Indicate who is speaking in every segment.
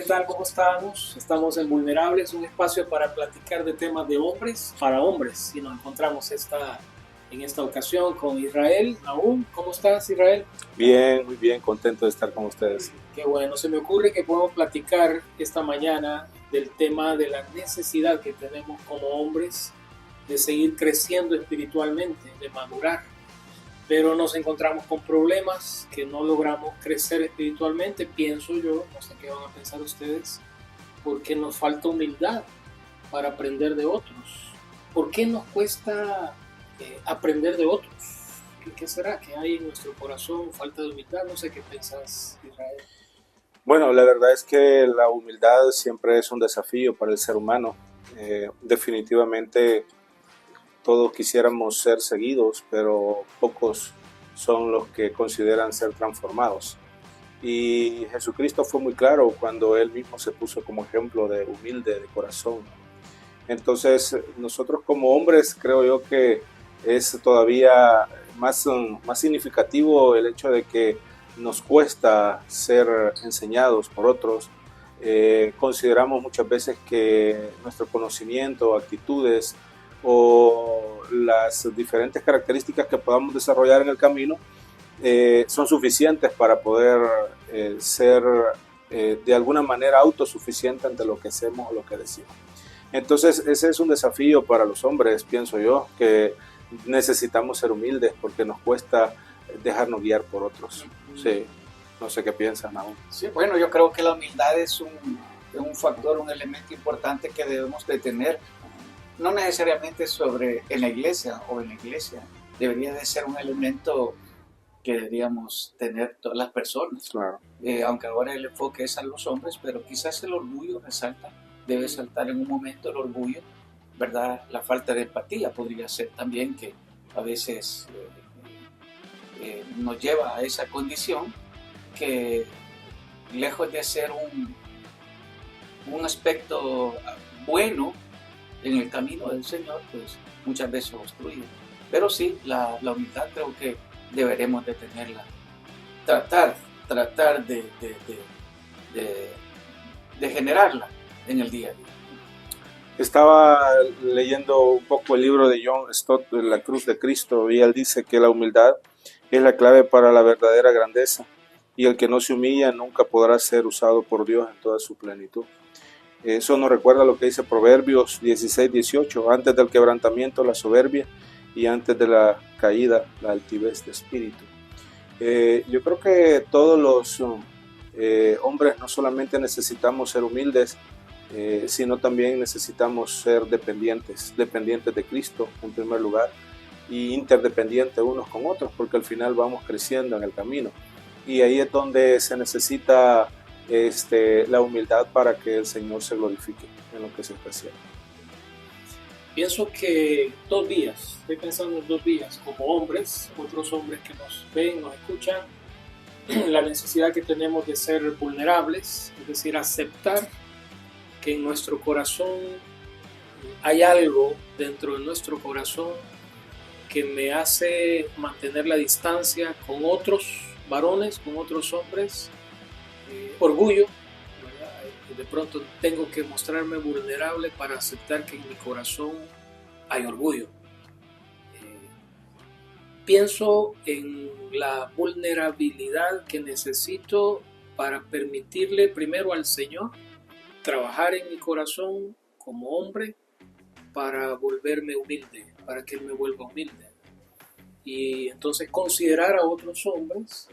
Speaker 1: tal? ¿Cómo estamos? Estamos en Vulnerables, un espacio para platicar de temas de hombres para hombres. Y nos encontramos en esta ocasión con Israel. Aún, ¿cómo estás, Israel?
Speaker 2: Bien, muy bien, contento de estar con ustedes.
Speaker 1: Qué bueno, se me ocurre que podemos platicar esta mañana del tema de la necesidad que tenemos como hombres de seguir creciendo espiritualmente, de madurar. Pero nos encontramos con problemas que no logramos crecer espiritualmente, pienso yo, no sé qué van a pensar ustedes, porque nos falta humildad para aprender de otros. ¿Por qué nos cuesta aprender de otros? ¿Qué será que hay en nuestro corazón? Falta de humildad, no sé qué piensas, Israel.
Speaker 2: Bueno, la verdad es que la humildad siempre es un desafío para el ser humano. Definitivamente todos quisiéramos ser seguidos, pero pocos son los que consideran ser transformados. Y Jesucristo fue muy claro cuando Él mismo se puso como ejemplo de humilde de corazón. Entonces, nosotros como hombres creo yo que es todavía más significativo el hecho de que nos cuesta ser enseñados por otros. Consideramos muchas veces que nuestro conocimiento, actitudes o las diferentes características que podamos desarrollar en el camino son suficientes para poder ser de alguna manera autosuficiente ante lo que hacemos o lo que decimos. Entonces ese es un desafío para los hombres, pienso yo, que necesitamos ser humildes porque nos cuesta dejarnos guiar por otros. Sí, no sé qué piensan aún.
Speaker 3: Sí, bueno, yo creo que la humildad es un factor, un elemento importante que debemos de tener, no necesariamente en la iglesia o en la iglesia, debería de ser un elemento que deberíamos tener todas las personas.
Speaker 2: Claro.
Speaker 3: Aunque ahora el enfoque es a los hombres, pero quizás el orgullo resalta, debe saltar en un momento el orgullo, ¿verdad? La falta de empatía podría ser también que a veces nos lleva a esa condición que lejos de ser un aspecto bueno en el camino del Señor, pues muchas veces obstruye. Pero sí, la humildad creo que deberemos de tenerla. Tratar de generarla en el día a día.
Speaker 2: Estaba leyendo un poco el libro de John Stott, La Cruz de Cristo, y él dice que la humildad es la clave para la verdadera grandeza, y el que no se humilla nunca podrá ser usado por Dios en toda su plenitud. Eso nos recuerda lo que dice Proverbios 16-18, antes del quebrantamiento la soberbia, y antes de la caída la altivez de espíritu. Yo creo que todos los hombres no solamente necesitamos ser humildes, sino también necesitamos ser dependientes de Cristo en primer lugar, y interdependientes unos con otros, porque al final vamos creciendo en el camino, y ahí es donde se necesita la humildad para que el Señor se glorifique en lo que se está haciendo.
Speaker 1: Pienso que estoy pensando en 2 vías, como hombres, otros hombres que nos ven, nos escuchan, la necesidad que tenemos de ser vulnerables, es decir, aceptar que en nuestro corazón hay algo dentro de nuestro corazón que me hace mantener la distancia con otros varones, con otros hombres, orgullo, ¿verdad? De pronto tengo que mostrarme vulnerable para aceptar que en mi corazón hay orgullo. Pienso en la vulnerabilidad que necesito para permitirle primero al Señor trabajar en mi corazón como hombre para volverme humilde, para que Él me vuelva humilde. Y entonces considerar a otros hombres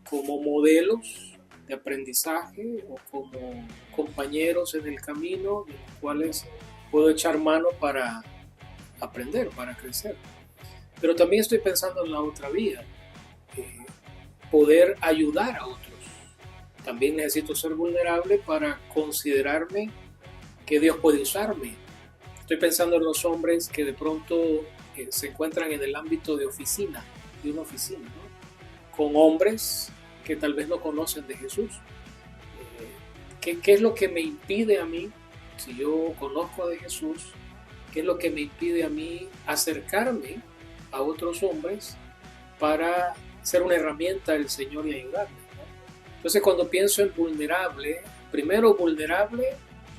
Speaker 1: como modelos de aprendizaje o como compañeros en el camino de los cuales puedo echar mano para aprender, para crecer. Pero también estoy pensando en la otra vía, poder ayudar a otros. También necesito ser vulnerable para considerarme que Dios puede usarme. Estoy pensando en los hombres que de pronto se encuentran en el ámbito de una oficina, ¿no? Con hombres que tal vez no conocen de Jesús. ¿Qué es lo que me impide a mí, si yo conozco de Jesús, qué es lo que me impide a mí acercarme a otros hombres para ser una herramienta del Señor y ayudarme, ¿no? Entonces, cuando pienso en vulnerable, primero vulnerable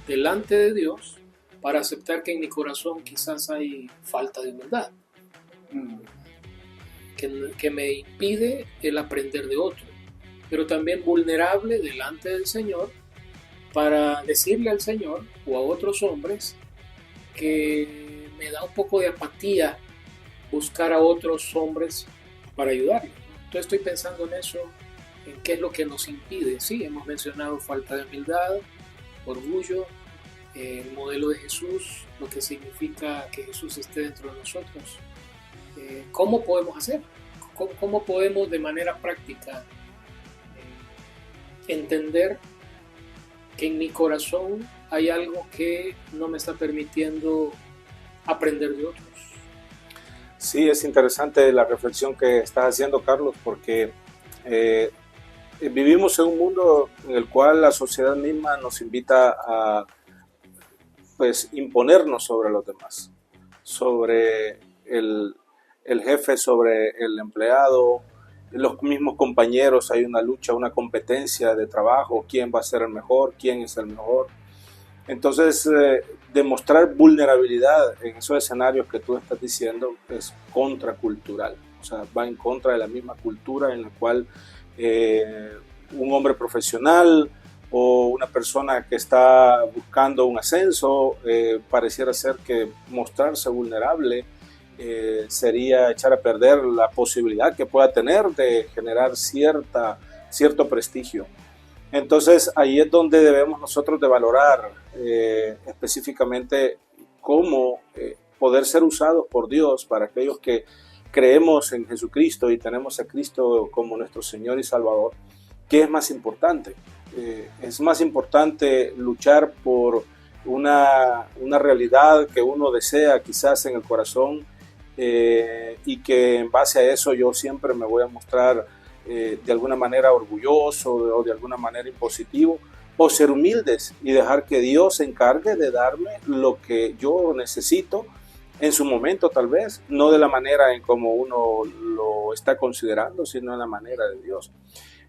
Speaker 1: delante de Dios para aceptar que en mi corazón quizás hay falta de humildad, que me impide el aprender de otro, pero también vulnerable delante del Señor para decirle al Señor o a otros hombres que me da un poco de apatía buscar a otros hombres para ayudarle. Entonces estoy pensando en eso, en qué es lo que nos impide. Sí, hemos mencionado falta de humildad, orgullo, el modelo de Jesús, lo que significa que Jesús esté dentro de nosotros. ¿Cómo podemos hacer? ¿Cómo podemos de manera práctica entender que en mi corazón hay algo que no me está permitiendo aprender de otros?
Speaker 2: Sí, es interesante la reflexión que estás haciendo, Carlos, porque vivimos en un mundo en el cual la sociedad misma nos invita a pues imponernos sobre los demás, sobre el jefe, sobre el empleado, los mismos compañeros. Hay una lucha, una competencia de trabajo, quién va a ser el mejor, quién es el mejor. Entonces, demostrar vulnerabilidad en esos escenarios que tú estás diciendo es contracultural, o sea, va en contra de la misma cultura en la cual un hombre profesional o una persona que está buscando un ascenso, pareciera ser que mostrarse vulnerable sería echar a perder la posibilidad que pueda tener de generar cierto prestigio. Entonces ahí es donde debemos nosotros de valorar específicamente cómo poder ser usados por Dios para aquellos que creemos en Jesucristo y tenemos a Cristo como nuestro Señor y Salvador. ¿Qué es más importante? Es más importante luchar por una realidad que uno desea quizás en el corazón, y que en base a eso yo siempre me voy a mostrar de alguna manera orgulloso o de alguna manera impositivo, o ser humildes y dejar que Dios se encargue de darme lo que yo necesito en su momento, tal vez no de la manera en como uno lo está considerando, sino en la manera de Dios.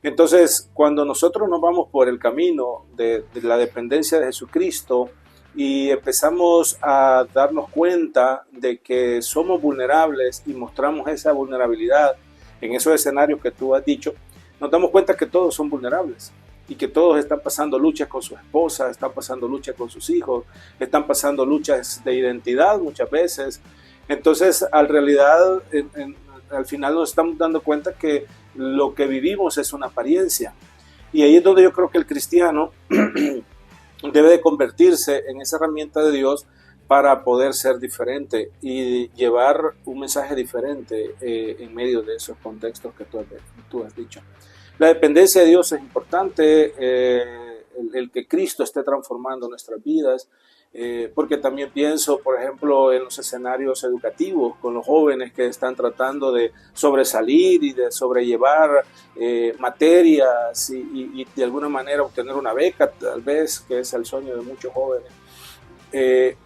Speaker 2: Entonces, cuando nosotros nos vamos por el camino de la dependencia de Jesucristo y empezamos a darnos cuenta de que somos vulnerables y mostramos esa vulnerabilidad en esos escenarios que tú has dicho, nos damos cuenta que todos son vulnerables y que todos están pasando luchas con su esposa, están pasando luchas con sus hijos, están pasando luchas de identidad muchas veces. Entonces, al final nos estamos dando cuenta que lo que vivimos es una apariencia. Y ahí es donde yo creo que el cristiano debe de convertirse en esa herramienta de Dios para poder ser diferente y llevar un mensaje diferente en medio de esos contextos que tú has dicho. La dependencia de Dios es importante, el que Cristo esté transformando nuestras vidas, porque también pienso, por ejemplo, en los escenarios educativos con los jóvenes que están tratando de sobresalir y de sobrellevar materias y de alguna manera obtener una beca, tal vez, que es el sueño de muchos jóvenes.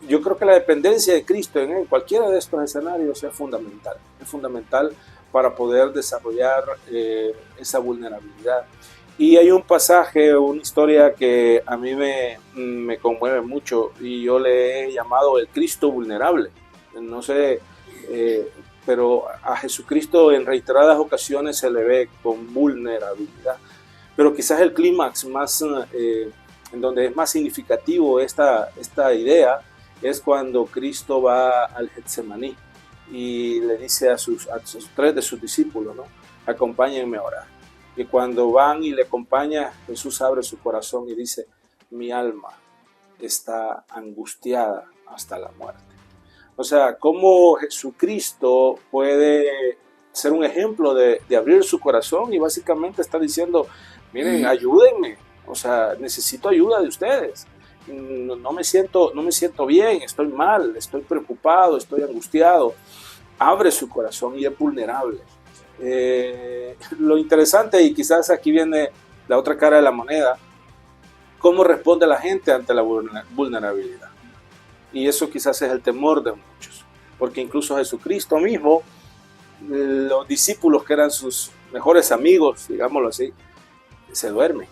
Speaker 2: Yo creo que la dependencia de Cristo en cualquiera de estos escenarios es fundamental para poder desarrollar esa vulnerabilidad. Y hay un pasaje, una historia que a mí me conmueve mucho y yo le he llamado el Cristo vulnerable. No sé, pero a Jesucristo en reiteradas ocasiones se le ve con vulnerabilidad. Pero quizás el clímax más, en donde es más significativo esta idea, es cuando Cristo va al Getsemaní y le dice a tres de sus discípulos, ¿no? Acompáñenme a orar. Y cuando van y le acompaña, Jesús abre su corazón y dice: mi alma está angustiada hasta la muerte. O sea, cómo Jesucristo puede ser un ejemplo de abrir su corazón y básicamente está diciendo: miren, ayúdenme, o sea, necesito ayuda de ustedes. No me siento bien, estoy mal, estoy preocupado, estoy angustiado. Abre su corazón y es vulnerable. Lo interesante, y quizás aquí viene la otra cara de la moneda, cómo responde la gente ante la vulnerabilidad. Y eso quizás es el temor de muchos, porque incluso Jesucristo mismo, los discípulos que eran sus mejores amigos, digámoslo así, se duermen.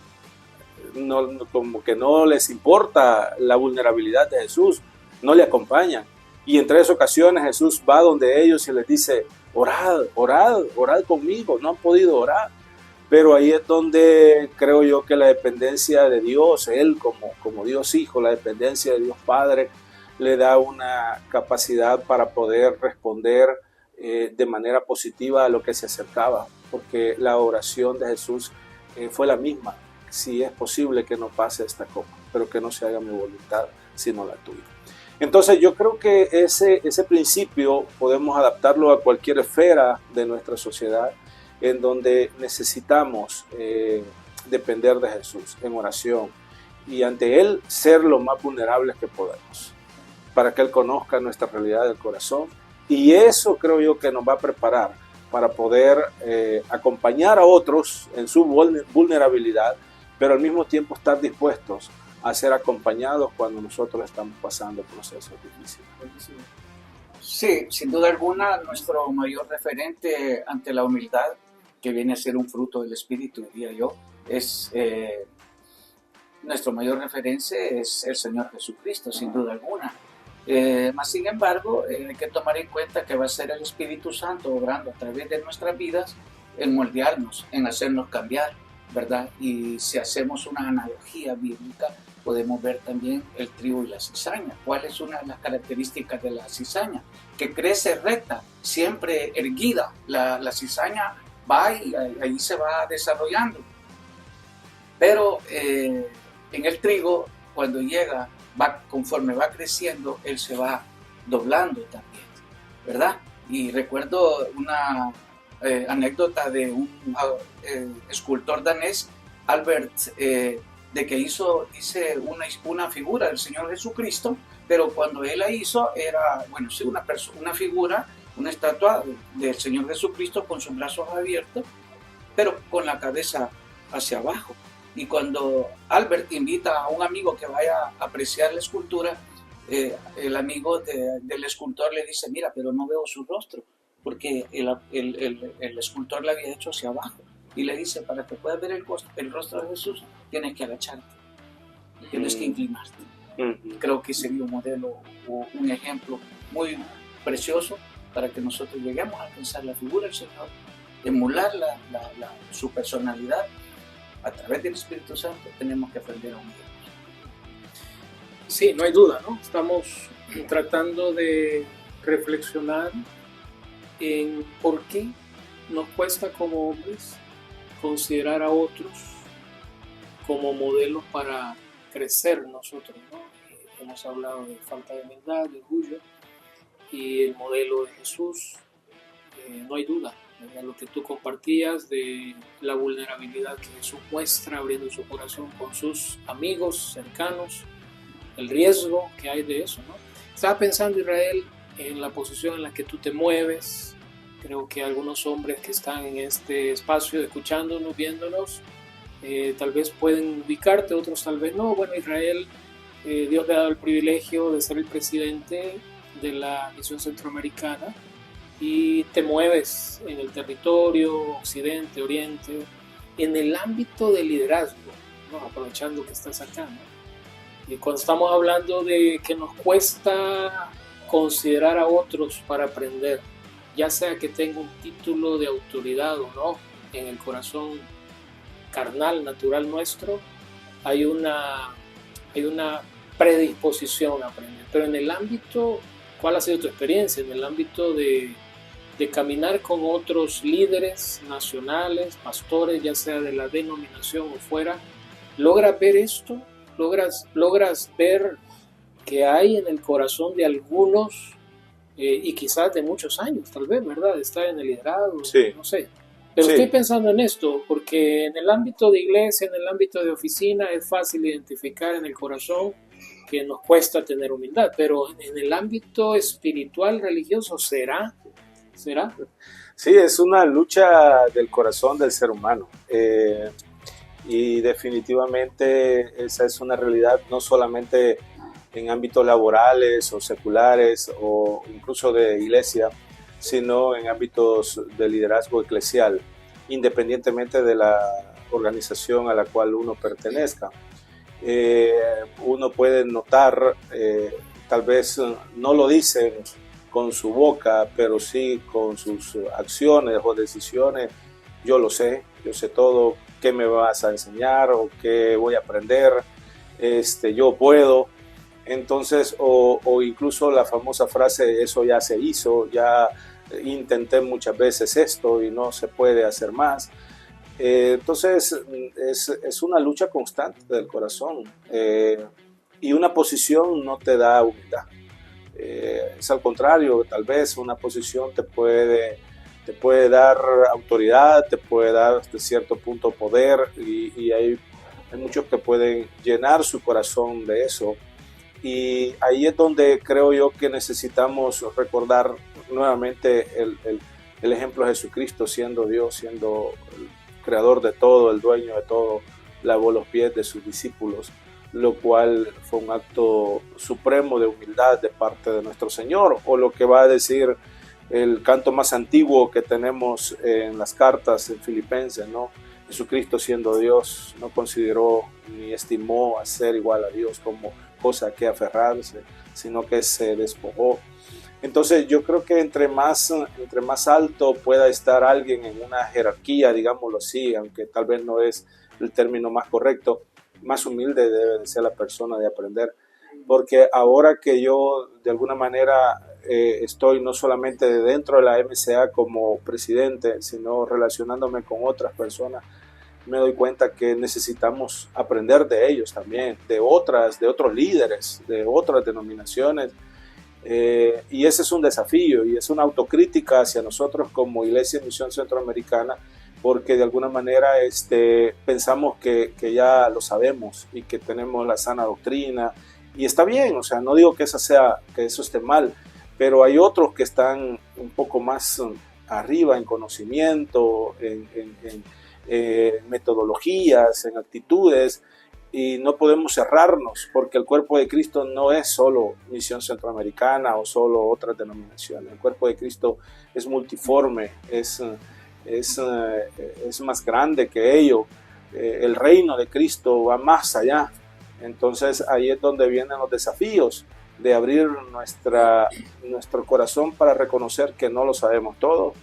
Speaker 2: como que no les importa la vulnerabilidad de Jesús, no le acompañan. Y en 3 ocasiones Jesús va donde ellos y les dice, orad, orad, orad conmigo, no han podido orar. Pero ahí es donde creo yo que la dependencia de Dios, Él como Dios Hijo, la dependencia de Dios Padre, le da una capacidad para poder responder de manera positiva a lo que se acercaba, porque la oración de Jesús fue la misma. Si es posible que no pase esta copa, pero que no se haga mi voluntad, sino la tuya. Entonces yo creo que ese principio podemos adaptarlo a cualquier esfera de nuestra sociedad, en donde necesitamos depender de Jesús en oración y ante Él ser lo más vulnerables que podamos, para que Él conozca nuestra realidad del corazón. Y eso creo yo que nos va a preparar para poder acompañar a otros en su vulnerabilidad, pero al mismo tiempo estar dispuestos a ser acompañados cuando nosotros estamos pasando procesos difíciles.
Speaker 3: Sí, sin duda alguna, nuestro mayor referente ante la humildad, que viene a ser un fruto del Espíritu, diría yo, es nuestro mayor referente es el Señor Jesucristo, sin duda alguna. Más sin embargo, hay que tomar en cuenta que va a ser el Espíritu Santo obrando a través de nuestras vidas en moldearnos, en hacernos cambiar, ¿verdad? Y si hacemos una analogía bíblica, podemos ver también el trigo y la cizaña. ¿Cuál es una de las características de la cizaña? Que crece recta, siempre erguida. La cizaña va y ahí se va desarrollando. Pero en el trigo, cuando llega, conforme va creciendo, él se va doblando también, ¿verdad? Y recuerdo una anécdota de un escultor danés, Albert, de que hice una figura del Señor Jesucristo, pero cuando él la hizo era, bueno, sí, una figura, una estatua del Señor Jesucristo con sus brazos abiertos, pero con la cabeza hacia abajo. Y cuando Albert invita a un amigo que vaya a apreciar la escultura, el amigo del escultor le dice, mira, pero no veo su rostro, porque el escultor la había hecho hacia abajo. Y le dice, para que puedas ver el rostro de Jesús, tienes que agacharte, tienes que inclinarte. Creo que sería un modelo o un ejemplo muy precioso para que nosotros lleguemos a alcanzar la figura del Señor, emular su personalidad. A través del Espíritu Santo tenemos que aprender a humillarnos.
Speaker 1: Sí, no hay duda, ¿no? Estamos tratando de reflexionar en por qué nos cuesta como hombres considerar a otros como modelos para crecer nosotros, ¿no? Hemos hablado de falta de humildad, de orgullo, y el modelo de Jesús, no hay duda, ¿verdad? Lo que tú compartías de la vulnerabilidad que Jesús muestra abriendo su corazón con sus amigos cercanos, el riesgo que hay de eso, ¿no? Estaba pensando, Israel, en la posición en la que tú te mueves. Creo que algunos hombres que están en este espacio escuchándonos, viéndonos, tal vez pueden ubicarte, otros tal vez no. Bueno, Israel, Dios le ha dado el privilegio de ser el presidente de la Misión Centroamericana y te mueves en el territorio, occidente, oriente, en el ámbito de liderazgo, ¿no? Aprovechando que estás acá, ¿no? Y cuando estamos hablando de que nos cuesta considerar a otros para aprender, ya sea que tenga un título de autoridad o no, en el corazón carnal, natural nuestro, hay una predisposición a aprender. Pero en el ámbito, ¿cuál ha sido tu experiencia? En el ámbito de caminar con otros líderes nacionales, pastores, ya sea de la denominación o fuera, ¿logras ver esto? ¿Logras ver que hay en el corazón de algunos, y quizás de muchos años, tal vez, ¿verdad? Está en el liderazgo,
Speaker 2: sí.
Speaker 1: No sé. Pero sí. Estoy pensando en esto, porque en el ámbito de iglesia, en el ámbito de oficina, es fácil identificar en el corazón que nos cuesta tener humildad, pero en el ámbito espiritual, religioso, ¿será?
Speaker 2: Sí, es una lucha del corazón del ser humano. Y definitivamente esa es una realidad no solamente en ámbitos laborales o seculares o incluso de iglesia, sino en ámbitos de liderazgo eclesial, independientemente de la organización a la cual uno pertenezca. Uno puede notar, tal vez no lo dicen con su boca, pero sí con sus acciones o decisiones. Yo sé todo, qué me vas a enseñar o qué voy a aprender, yo puedo. Entonces, o incluso la famosa frase, eso ya se hizo, ya intenté muchas veces esto y no se puede hacer más. Entonces, es una lucha constante del corazón, y una posición no te da humildad. Es al contrario, tal vez una posición te puede dar autoridad, te puede dar hasta cierto punto poder, y hay muchos que pueden llenar su corazón de eso. Y ahí es donde creo yo que necesitamos recordar nuevamente el ejemplo de Jesucristo, siendo Dios, siendo el creador de todo, el dueño de todo, lavó los pies de sus discípulos, lo cual fue un acto supremo de humildad de parte de nuestro Señor, o lo que va a decir el canto más antiguo que tenemos en las cartas en Filipenses, ¿no? Jesucristo, siendo Dios, no consideró ni estimó a ser igual a Dios como cosa a que aferrarse, sino que se despojó. Entonces yo creo que entre más alto pueda estar alguien en una jerarquía, digámoslo así, aunque tal vez no es el término más correcto, más humilde debe de ser la persona de aprender. Porque ahora que yo de alguna manera estoy no solamente dentro de la MCA como presidente, sino relacionándome con otras personas, me doy cuenta que necesitamos aprender de ellos también, de otros líderes, de otras denominaciones. Y ese es un desafío y es una autocrítica hacia nosotros como Iglesia de Misión Centroamericana, porque de alguna manera pensamos que ya lo sabemos y que tenemos la sana doctrina, y está bien, o sea, no digo que eso esté mal, pero hay otros que están un poco más arriba en conocimiento, en metodologías, en actitudes, y no podemos cerrarnos, porque el cuerpo de Cristo no es solo Misión Centroamericana o solo otras denominaciones. El cuerpo de Cristo es multiforme, es más grande que ello. El reino de Cristo va más allá. Entonces ahí es donde vienen los desafíos de abrir nuestro corazón para reconocer que no lo sabemos todo,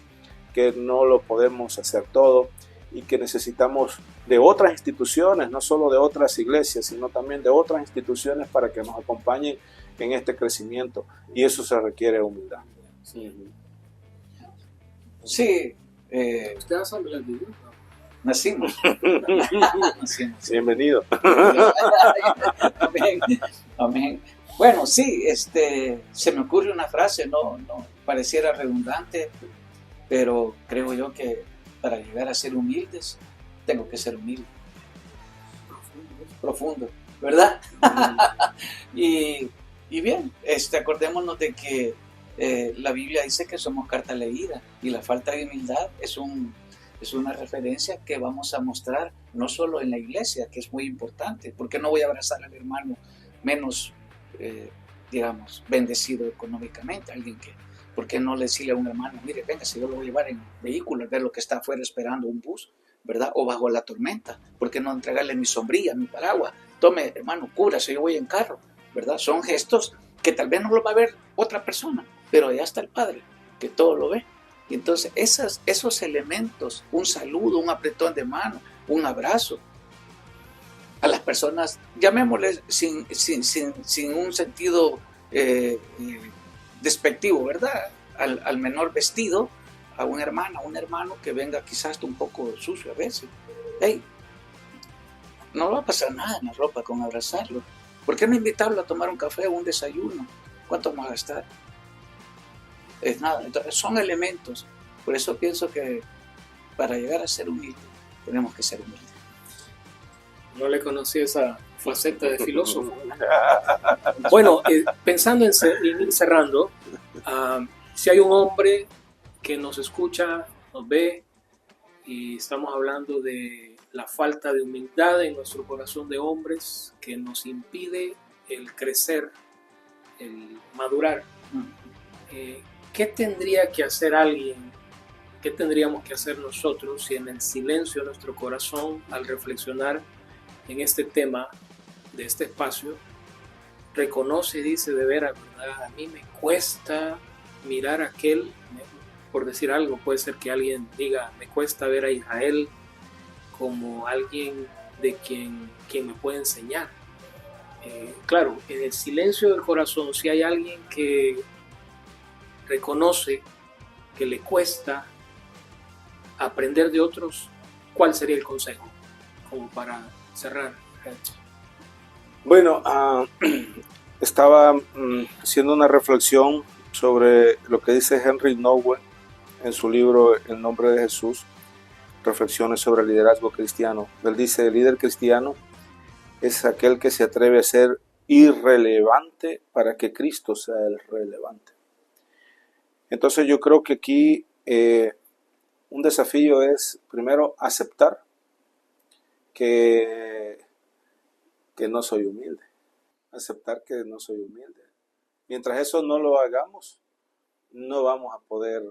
Speaker 2: que no lo podemos hacer todo, y que necesitamos de otras instituciones, no solo de otras iglesias, sino también de otras instituciones para que nos acompañen en este crecimiento, y eso se requiere humildad.
Speaker 3: Sí.
Speaker 1: ¿Usted ha sabido el video?
Speaker 3: Nacimos.
Speaker 2: Bienvenido.
Speaker 3: Amén. Amén. Bueno, sí, se me ocurre una frase, no pareciera redundante, pero creo yo que para llegar a ser humildes, tengo que ser humilde. Profundo, ¿verdad? Y bien, acordémonos de que la Biblia dice que somos carta leída, y la falta de humildad es una referencia que vamos a mostrar no solo en la iglesia, que es muy importante, porque no voy a abrazar al hermano menos, digamos, bendecido económicamente, ¿por qué no le decirle a un hermano, mire, venga, si yo lo voy a llevar en vehículo, ver lo que está afuera esperando un bus, ¿verdad? O bajo la tormenta, ¿por qué no entregarle mi sombrilla, mi paraguas? Tome, hermano, cúbrase, yo voy en carro, ¿verdad? Son gestos que tal vez no lo va a ver otra persona, pero allá está el Padre, que todo lo ve. Y entonces esos elementos, un saludo, un apretón de mano, un abrazo, a las personas, llamémosles sin un sentido despectivo, ¿verdad? Al menor vestido, a una hermana, a un hermano que venga quizás un poco sucio a veces. Hey, no va a pasar nada en la ropa con abrazarlo. ¿Por qué no invitarlo a tomar un café o un desayuno? ¿Cuánto vamos a gastar? Es nada. Entonces son elementos. Por eso pienso que para llegar a ser humilde tenemos que ser humildes.
Speaker 1: No le conocí esa faceta de filósofo. Bueno, pensando en ir cerrando, si hay un hombre que nos escucha, nos ve, y estamos hablando de la falta de humildad en nuestro corazón de hombres que nos impide el crecer, el madurar, ¿qué tendría que hacer alguien ¿Qué tendríamos que hacer nosotros si en el silencio de nuestro corazón, al reflexionar en este tema de este espacio, reconoce y dice de veras, ¿verdad? A mí me cuesta mirar a aquel, por decir algo, puede ser que alguien diga, me cuesta ver a Israel como alguien de quien me puede enseñar. Claro, en el silencio del corazón, si hay alguien que reconoce que le cuesta aprender de otros, ¿cuál sería el consejo? Como para cerrar.
Speaker 2: Bueno, estaba haciendo una reflexión sobre lo que dice Henry Nouwen en su libro El nombre de Jesús, reflexiones sobre el liderazgo cristiano. Él dice, el líder cristiano es aquel que se atreve a ser irrelevante para que Cristo sea el relevante. Entonces yo creo que aquí un desafío es primero aceptar que no soy humilde. Aceptar que no soy humilde. Mientras eso no lo hagamos, no vamos a poder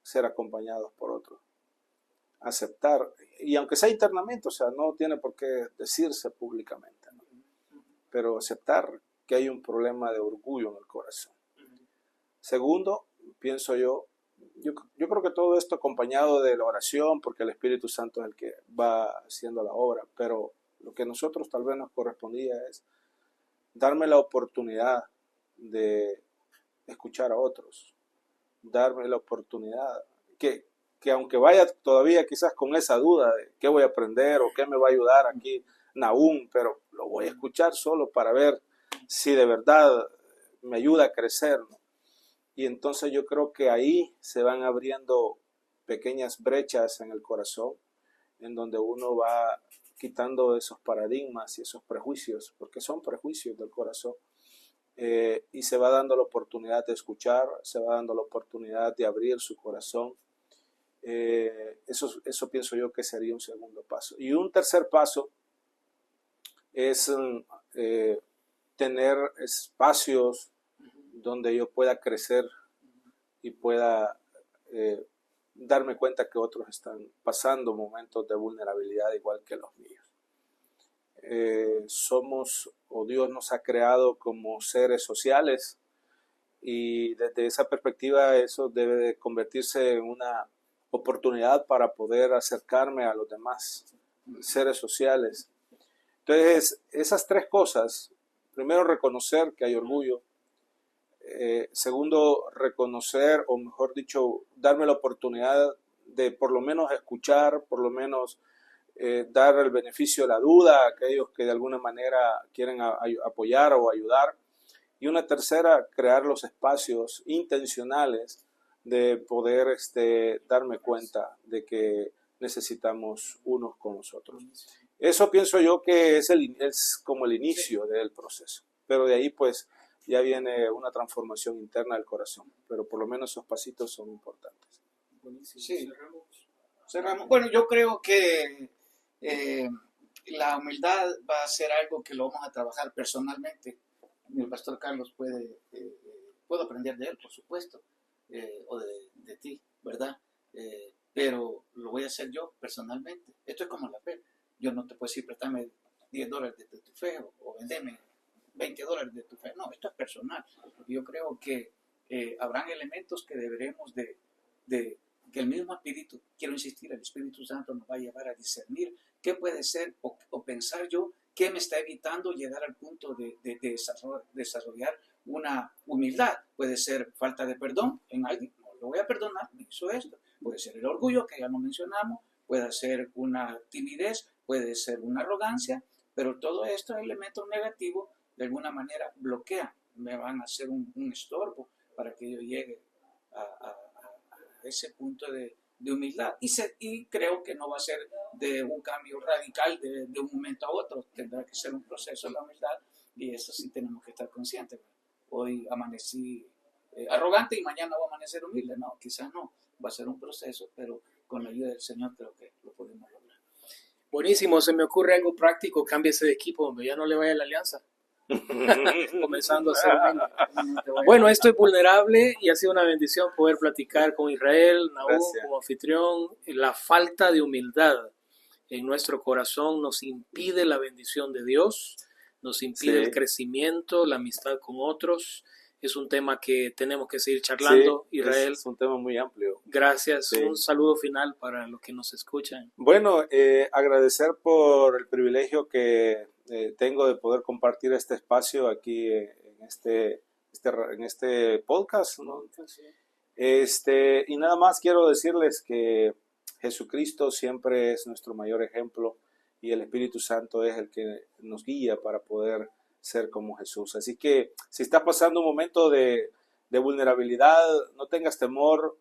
Speaker 2: ser acompañados por otros. Aceptar, y aunque sea internamente, o sea, no tiene por qué decirse públicamente, ¿no? Pero aceptar que hay un problema de orgullo en el corazón. Segundo, pienso yo creo que todo esto acompañado de la oración, porque el Espíritu Santo es el que va haciendo la obra, pero lo que a nosotros tal vez nos correspondía es darme la oportunidad de escuchar a otros, darme la oportunidad que aunque vaya todavía quizás con esa duda de qué voy a aprender o qué me va a ayudar aquí Nahum, pero lo voy a escuchar solo para ver si de verdad me ayuda a crecer, ¿no? Y entonces yo creo que ahí se van abriendo pequeñas brechas en el corazón, en donde uno va quitando esos paradigmas y esos prejuicios, porque son prejuicios del corazón, y se va dando la oportunidad de escuchar, se va dando la oportunidad de abrir su corazón. Eso pienso yo que sería un segundo paso. Y un tercer paso es tener espacios donde yo pueda crecer y pueda darme cuenta que otros están pasando momentos de vulnerabilidad igual que los míos. Dios nos ha creado como seres sociales, y desde esa perspectiva eso debe de convertirse en una oportunidad para poder acercarme a los demás seres sociales. Entonces, esas tres cosas: primero, reconocer que hay orgullo; segundo, reconocer, o mejor dicho, darme la oportunidad de por lo menos escuchar, por lo menos dar el beneficio de la duda a aquellos que de alguna manera quieren apoyar o ayudar; y una tercera, crear los espacios intencionales de poder darme cuenta de que necesitamos unos con los otros. Eso pienso yo que es como el inicio del proceso, pero de ahí pues ya viene una transformación interna del corazón, pero por lo menos esos pasitos son importantes.
Speaker 3: Sí, cerramos. Bueno, yo creo que la humildad va a ser algo que lo vamos a trabajar personalmente. El pastor Carlos puedo aprender de él, por supuesto, o de ti, ¿verdad? Pero lo voy a hacer yo personalmente. Esto es como la fe. Yo no te puedo decir, préstame $10 de tu fe o vendeme $20 de tu fe. No, esto es personal. Yo creo que habrán elementos que deberemos de que el mismo Espíritu, quiero insistir, el Espíritu Santo nos va a llevar a discernir qué puede ser o pensar yo, qué me está evitando llegar al punto de desarrollar una humildad. Puede ser falta de perdón en alguien, no lo voy a perdonar, me hizo esto. Puede ser el orgullo, que ya lo mencionamos, puede ser una timidez, puede ser una arrogancia, pero todos estos elementos negativos de alguna manera bloquean, me van a hacer un estorbo para que yo llegue a ese punto de humildad. Y creo que no va a ser de un cambio radical de un momento a otro, tendrá que ser un proceso de la humildad, y eso sí tenemos que estar conscientes. Hoy amanecí arrogante y mañana voy a amanecer humilde. No, quizás no, va a ser un proceso, pero con la ayuda del Señor creo que lo podemos lograr.
Speaker 1: Buenísimo, se me ocurre algo práctico: cámbiese de equipo donde ya no le vaya la alianza. comenzando a ser humilde. Bueno, esto es vulnerable y ha sido una bendición poder platicar con Israel, Nahum, como anfitrión. La falta de humildad en nuestro corazón nos impide la bendición de Dios, nos impide el crecimiento, la amistad con otros. Es un tema que tenemos que seguir charlando, Israel.
Speaker 2: Es un tema muy amplio.
Speaker 1: Gracias. Un saludo final para los que nos escuchan.
Speaker 2: Bueno, agradecer por el privilegio que tengo de poder compartir este espacio aquí en este podcast, ¿no? Y nada más quiero decirles que Jesucristo siempre es nuestro mayor ejemplo y el Espíritu Santo es el que nos guía para poder ser como Jesús. Así que si estás pasando un momento de vulnerabilidad, no tengas temor,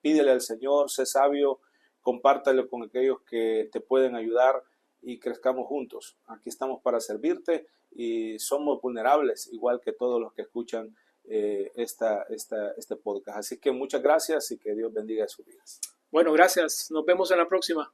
Speaker 2: pídele al Señor, sé sabio, compártelo con aquellos que te pueden ayudar y crezcamos juntos. Aquí estamos para servirte y somos vulnerables, igual que todos los que escuchan este podcast. Así que muchas gracias y que Dios bendiga sus vidas.
Speaker 1: Bueno, gracias. Nos vemos en la próxima.